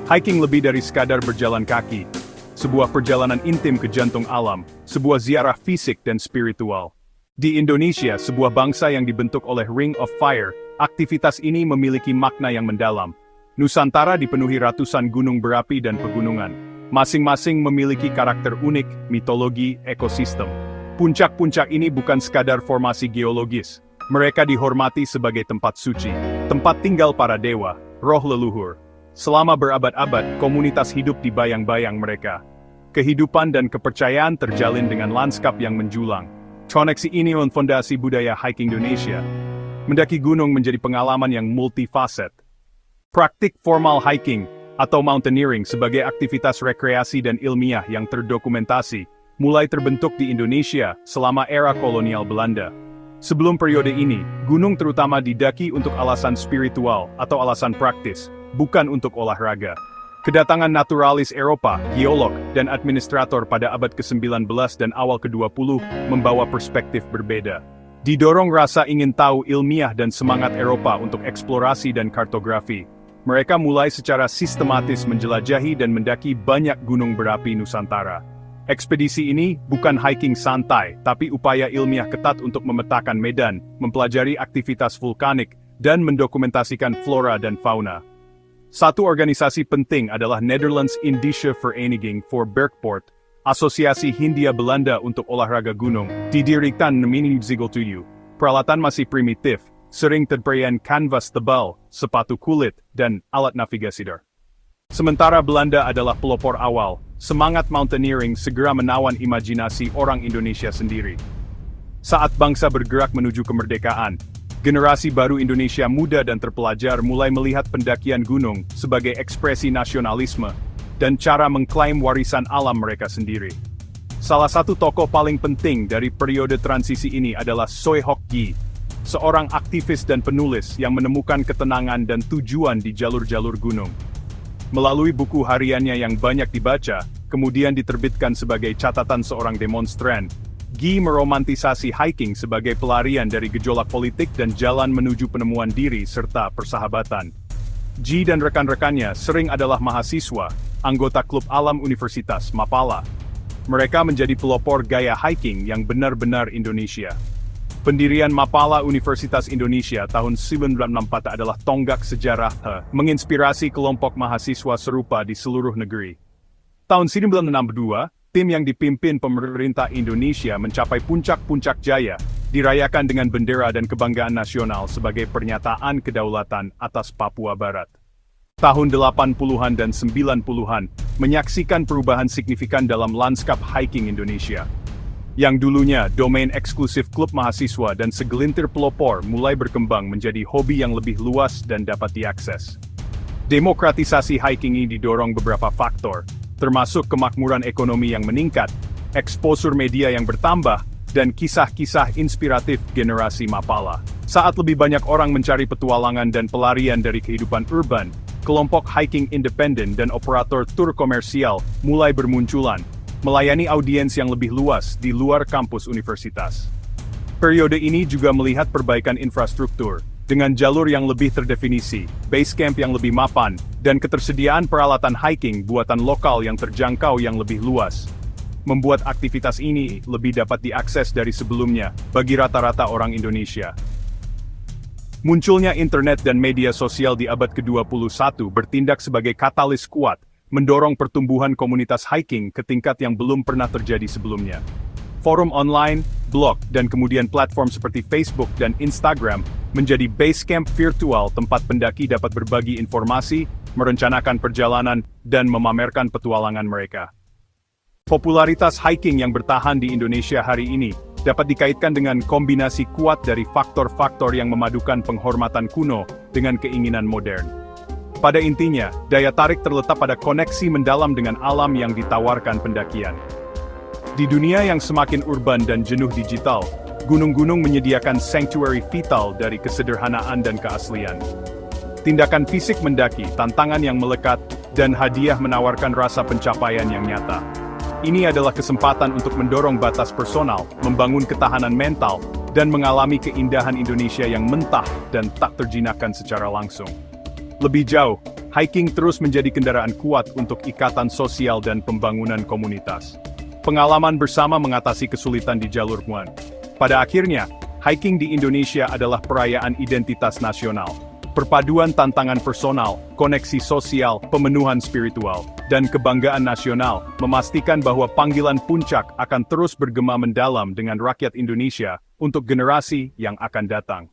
Hiking lebih dari sekadar berjalan kaki. Sebuah perjalanan intim ke jantung alam, sebuah ziarah fisik dan spiritual. Di Indonesia, sebuah bangsa yang dibentuk oleh Ring of Fire, aktivitas ini memiliki makna yang mendalam. Nusantara dipenuhi ratusan gunung berapi dan pegunungan. Masing-masing memiliki karakter unik, mitologi, ekosistem. Puncak-puncak ini bukan sekadar formasi geologis. Mereka dihormati sebagai tempat suci, tempat tinggal para dewa, roh leluhur. Selama berabad-abad, komunitas hidup di bayang-bayang mereka. Kehidupan dan kepercayaan terjalin dengan lanskap yang menjulang. Koneksi ini memfondasi budaya hiking Indonesia. Mendaki gunung menjadi pengalaman yang multifaset. Praktik formal hiking, atau mountaineering sebagai aktivitas rekreasi dan ilmiah yang terdokumentasi, mulai terbentuk di Indonesia selama era kolonial Belanda. Sebelum periode ini, gunung terutama didaki untuk alasan spiritual atau alasan praktis, bukan untuk olahraga. Kedatangan naturalis Eropa, geolog, dan administrator pada abad ke-19 dan awal ke-20 membawa perspektif berbeda. Didorong rasa ingin tahu ilmiah dan semangat Eropa untuk eksplorasi dan kartografi, mereka mulai secara sistematis menjelajahi dan mendaki banyak gunung berapi Nusantara. Ekspedisi ini bukan hiking santai, tapi upaya ilmiah ketat untuk memetakan medan, mempelajari aktivitas vulkanik, dan mendokumentasikan flora dan fauna. Satu organisasi penting adalah Netherlands Indische Vereniging voor Bergsport, Asosiasi Hindia Belanda untuk olahraga gunung, didirikan 1907. Peralatan masih primitif, sering terperian kanvas tebal, sepatu kulit, dan alat navigasi darat. Sementara Belanda adalah pelopor awal, semangat mountaineering segera menawan imajinasi orang Indonesia sendiri. Saat bangsa bergerak menuju kemerdekaan, generasi baru Indonesia muda dan terpelajar mulai melihat pendakian gunung sebagai ekspresi nasionalisme dan cara mengklaim warisan alam mereka sendiri. Salah satu tokoh paling penting dari periode transisi ini adalah Soe Hock Gyi, seorang aktivis dan penulis yang menemukan ketenangan dan tujuan di jalur-jalur gunung. Melalui buku hariannya yang banyak dibaca, kemudian diterbitkan sebagai catatan seorang demonstran, Gyi meromantisasi hiking sebagai pelarian dari gejolak politik dan jalan menuju penemuan diri serta persahabatan. Gyi dan rekan-rekannya sering adalah mahasiswa, anggota klub alam Universitas Mapala. Mereka menjadi pelopor gaya hiking yang benar-benar Indonesia. Pendirian Mapala Universitas Indonesia tahun 1964 adalah tonggak sejarah menginspirasi kelompok mahasiswa serupa di seluruh negeri. Tahun 1962, tim yang dipimpin pemerintah Indonesia mencapai puncak-puncak jaya, dirayakan dengan bendera dan kebanggaan nasional sebagai pernyataan kedaulatan atas Papua Barat. Tahun 80-an dan 90-an, menyaksikan perubahan signifikan dalam lanskap hiking Indonesia. Yang dulunya domain eksklusif klub mahasiswa dan segelintir pelopor mulai berkembang menjadi hobi yang lebih luas dan dapat diakses. Demokratisasi hiking ini didorong beberapa faktor, termasuk kemakmuran ekonomi yang meningkat, eksposur media yang bertambah, dan kisah-kisah inspiratif generasi Mapala. Saat lebih banyak orang mencari petualangan dan pelarian dari kehidupan urban, kelompok hiking independen dan operator tur komersial mulai bermunculan, melayani audiens yang lebih luas di luar kampus universitas. Periode ini juga melihat perbaikan infrastruktur, dengan jalur yang lebih terdefinisi, base camp yang lebih mapan, dan ketersediaan peralatan hiking buatan lokal yang terjangkau yang lebih luas. Membuat aktivitas ini lebih dapat diakses dari sebelumnya, bagi rata-rata orang Indonesia. Munculnya internet dan media sosial di abad ke-21 bertindak sebagai katalis kuat, mendorong pertumbuhan komunitas hiking ke tingkat yang belum pernah terjadi sebelumnya. Forum online, blog, dan kemudian platform seperti Facebook dan Instagram menjadi base camp virtual tempat pendaki dapat berbagi informasi, merencanakan perjalanan, dan memamerkan petualangan mereka. Popularitas hiking yang bertahan di Indonesia hari ini dapat dikaitkan dengan kombinasi kuat dari faktor-faktor yang memadukan penghormatan kuno dengan keinginan modern. Pada intinya, daya tarik terletak pada koneksi mendalam dengan alam yang ditawarkan pendakian. Di dunia yang semakin urban dan jenuh digital, gunung-gunung menyediakan sanctuary vital dari kesederhanaan dan keaslian. Tindakan fisik mendaki, tantangan yang melekat, dan hadiah menawarkan rasa pencapaian yang nyata. Ini adalah kesempatan untuk mendorong batas personal, membangun ketahanan mental, dan mengalami keindahan Indonesia yang mentah dan tak terjinakkan secara langsung. Lebih jauh, hiking terus menjadi kendaraan kuat untuk ikatan sosial dan pembangunan komunitas. Pengalaman bersama mengatasi kesulitan di jalur Muan. Pada akhirnya, hiking di Indonesia adalah perayaan identitas nasional. Perpaduan tantangan personal, koneksi sosial, pemenuhan spiritual, dan kebanggaan nasional memastikan bahwa panggilan puncak akan terus bergema mendalam dengan rakyat Indonesia untuk generasi yang akan datang.